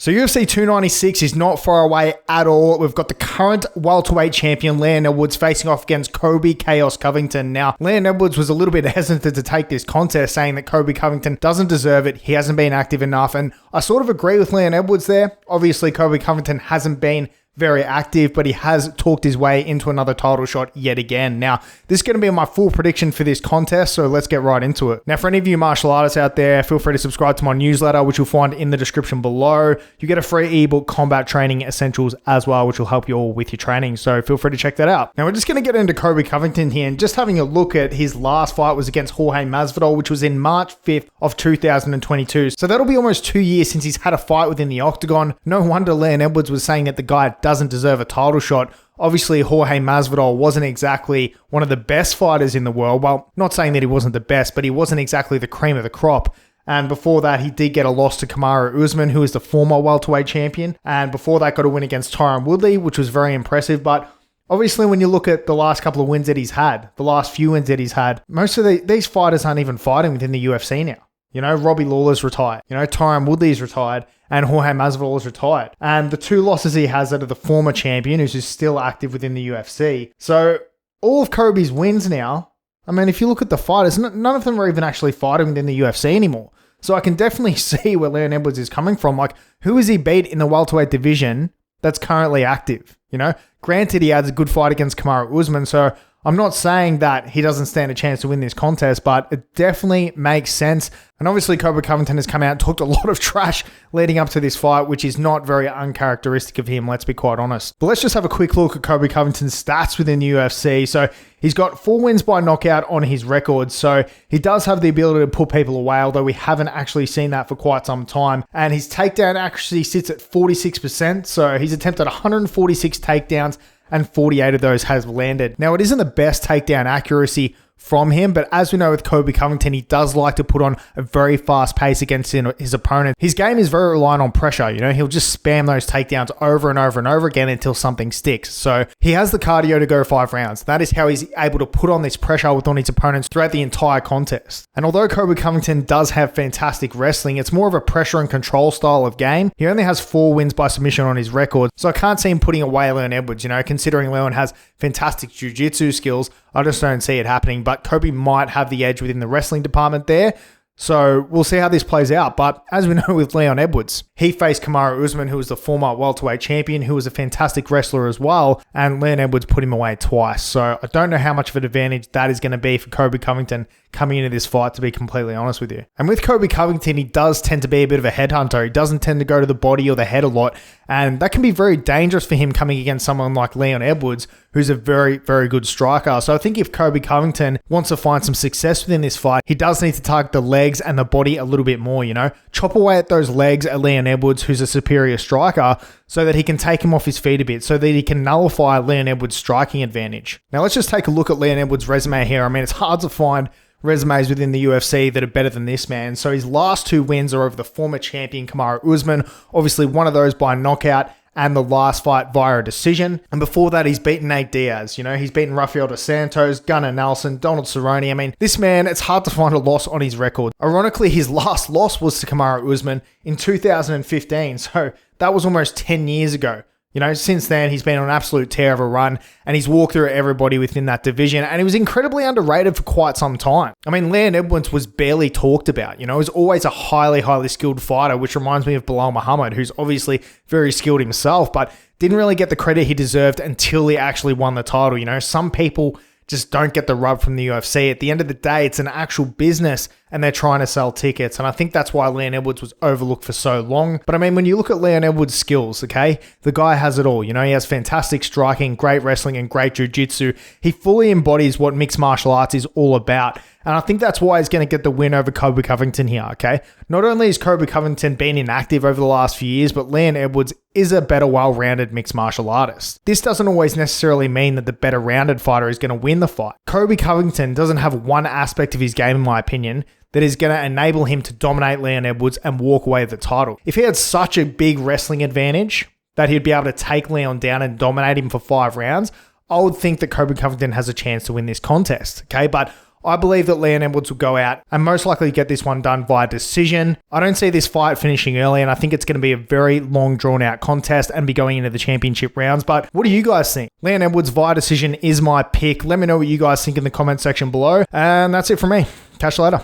So UFC 296 is not far away at all. We've got the current welterweight champion, Leon Edwards, facing off against Colby Chaos Covington. Now, Leon Edwards was a little bit hesitant to take this contest, saying that Colby Covington doesn't deserve it. He hasn't been active enough. And I sort of agree with Leon Edwards there. Obviously, Colby Covington hasn't been very active, but he has talked his way into another title shot yet again. Now, this is going to be my full prediction for this contest, so let's get right into it. Now, for any of you martial artists out there, feel free to subscribe to my newsletter, which you'll find in the description below. You get a free ebook, Combat Training Essentials, as well, which will help you all with your training, so feel free to check that out. Now, we're just going to get into Colby Covington here, and just having a look at his last fight was against Jorge Masvidal, which was in March 5th of 2022. So that'll be almost 2 years since he's had a fight within the octagon. No wonder Leon Edwards was saying that the guy doesn't deserve a title shot. Obviously, Jorge Masvidal wasn't exactly one of the best fighters in the world. Well, not saying that he wasn't the best, but he wasn't exactly the cream of the crop. And before that, he did get a loss to Kamaru Usman, who is the former welterweight champion. And before that, got a win against Tyron Woodley, which was very impressive. But obviously, when you look at the last couple of wins that he's had, the last few wins that he's had, most of these fighters aren't even fighting within the UFC now. You know, Robbie Lawler's retired. You know, Tyron Woodley's retired. And Jorge Masvidal is retired. And the two losses he has are the former champion, who's still active within the UFC. So all of Colby's wins now, I mean, if you look at the fighters, none of them are even actually fighting within the UFC anymore. So I can definitely see where Leon Edwards is coming from. Like, who has he beat in the welterweight division that's currently active? You know, granted, he has a good fight against Kamaru Usman, so I'm not saying that he doesn't stand a chance to win this contest, but it definitely makes sense. And obviously, Colby Covington has come out and talked a lot of trash leading up to this fight, which is not very uncharacteristic of him, let's be quite honest. But let's just have a quick look at Colby Covington's stats within the UFC. So he's got 4 wins by knockout on his record. So he does have the ability to put people away, although we haven't actually seen that for quite some time. And his takedown accuracy sits at 46%. So he's attempted 146 takedowns, and 48 of those has landed. Now, it isn't the best takedown accuracy from him, but as we know with Colby Covington, he does like to put on a very fast pace against his opponent. His game is very reliant on pressure. You know, he'll just spam those takedowns over and over and over again until something sticks. So he has the cardio to go 5 rounds. That is how he's able to put on this pressure on his opponents throughout the entire contest. And although Colby Covington does have fantastic wrestling, it's more of a pressure and control style of game. He only has 4 wins by submission on his record, so I can't see him putting away Leon Edwards. You know, considering Leon has fantastic jiu-jitsu skills, I just don't see it happening. But Colby might have the edge within the wrestling department there. So we'll see how this plays out. But as we know with Leon Edwards, he faced Kamaru Usman, who was the former welterweight champion, who was a fantastic wrestler as well. And Leon Edwards put him away twice. So I don't know how much of an advantage that is going to be for Colby Covington coming into this fight, to be completely honest with you. And with Colby Covington, he does tend to be a bit of a headhunter. He doesn't tend to go to the body or the head a lot. And that can be very dangerous for him coming against someone like Leon Edwards, who's a very, very good striker. So I think if Colby Covington wants to find some success within this fight, he does need to target the legs and the body a little bit more, you know? Chop away at those legs at Leon Edwards, who's a superior striker, so that he can take him off his feet a bit, so that he can nullify Leon Edwards' striking advantage. Now let's just take a look at Leon Edwards' resume here. I mean, it's hard to find resumes within the UFC that are better than this man. So his last 2 wins are over the former champion Kamaru Usman, obviously one of those by knockout, and the last fight via a decision. And before that, he's beaten Nate Diaz. You know, he's beaten Rafael dos Santos, Gunnar Nelson, Donald Cerrone. I mean, this man, it's hard to find a loss on his record. Ironically, his last loss was to Kamaru Usman in 2015. So that was almost 10 years ago. You know, since then, he's been on an absolute tear of a run, and he's walked through everybody within that division, and he was incredibly underrated for quite some time. I mean, Leon Edwards was barely talked about. You know, he was always a highly, highly skilled fighter, which reminds me of Bilal Muhammad, who's obviously very skilled himself, but didn't really get the credit he deserved until he actually won the title. You know, some people just don't get the rub from the UFC. At the end of the day, it's an actual business and they're trying to sell tickets. And I think that's why Leon Edwards was overlooked for so long. But I mean, when you look at Leon Edwards' skills, okay, the guy has it all. You know, he has fantastic striking, great wrestling, and great jiu-jitsu. He fully embodies what mixed martial arts is all about. And I think that's why he's going to get the win over Colby Covington here, okay? Not only has Colby Covington been inactive over the last few years, but Leon Edwards is a better, well-rounded mixed martial artist. This doesn't always necessarily mean that the better rounded fighter is going to win the fight. Colby Covington doesn't have one aspect of his game, in my opinion, that is going to enable him to dominate Leon Edwards and walk away with the title. If he had such a big wrestling advantage that he'd be able to take Leon down and dominate him for 5 rounds, I would think that Colby Covington has a chance to win this contest, okay? But I believe that Leon Edwards will go out and most likely get this one done via decision. I don't see this fight finishing early, and I think it's going to be a very long, drawn-out contest and be going into the championship rounds. But what do you guys think? Leon Edwards via decision is my pick. Let me know what you guys think in the comment section below. And that's it from me. Catch you later.